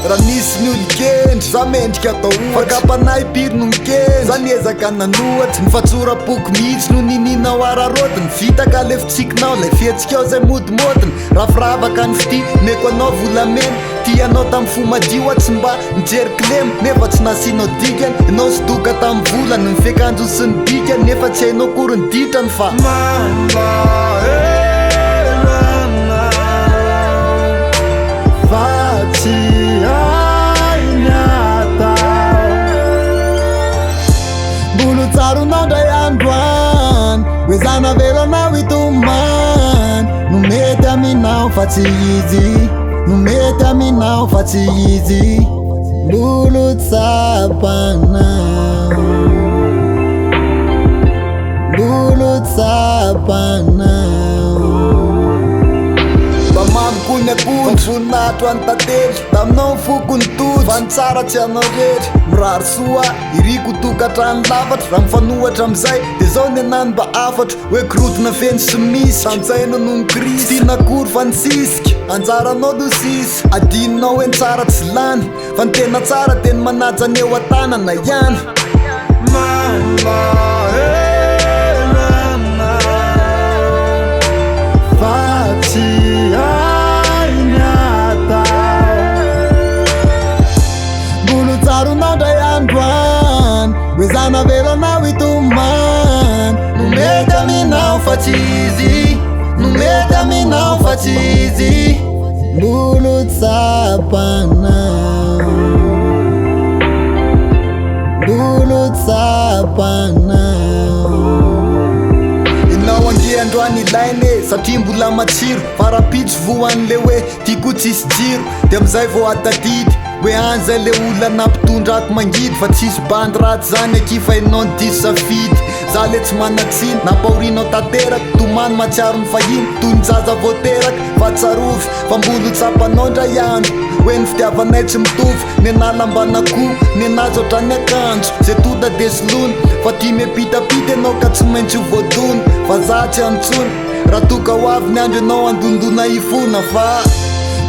raha nisy ny olokendry za mendrika atao fakapanay pirinonykendry za niezaka nanohatry ny fatsorapoky mihitsy no nininao ararotiny vita ka lefitsikinao lay fihetsikao zay modimodiny rafiravaka ny fity meko anao volamena ty anao tamy fo madio tsy mba nijerikilemy nefa tsy nasinao dikany anao sy doka tamy volany ny fiakanjo sy ny dikany nefa tsy hainao kory ny ditrany fa bolo tsaronao ndray androany hoe zana velanao itomany no mety aminao fa tsy izy no mety aminao fa tsy izy bolo tsapanao bolo tsapanao mamikony akondry voninahitro any tantely taminao fokony tody fa ny tsara tsy anao rehetra mirary soa iriko tokatrany lavatra raha mifanohatra amizay de zao ny anany mba afatra hoe kirotina feny sy misy tamizay anao noho ny krisy tianakory fa nisisika anjaranao no sisy adininao hoe ny tsara tsy lany fa ny tena tsara teny manaja ny eo an-tanana ihany tsaronao ndray androany hoe zana velanao itomany no mety aminao fa tsy izy no mety aminao fa tsy izy bolo tsapanao bolo tsapanao inao ange androany ilainy satria mbola matsiro farapitso voan'le hoe tiako tsisy jiro de amizay vo atadidy hoe any zay le olo anampitondra mangidy fa tsisy bandy raty zany aky fa inao ny diso safidy za le tsy manatsiny nampahorinao tanteraky tomany matsiaro ny fahiny toy ny jaja voateraky fa tsarovy fa mbolo tsapanao ndray andro hoe ny fitiavanay tsy mitovy ny analambanako ny anazy ohatrany akanjo zay toda desilony fa tia miapitapita anao ka tsy maintsy ho voadony fa za tsy antsony raha toka ho avy ny andro anao andondona ifona fa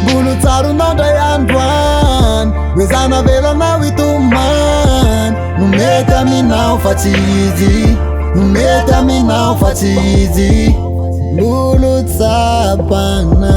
bolo tsaronao ndray androany hoe zana velanao itomany no mety aminao fa tsy izy no mety aminao fa tsy izy bolo tsapanao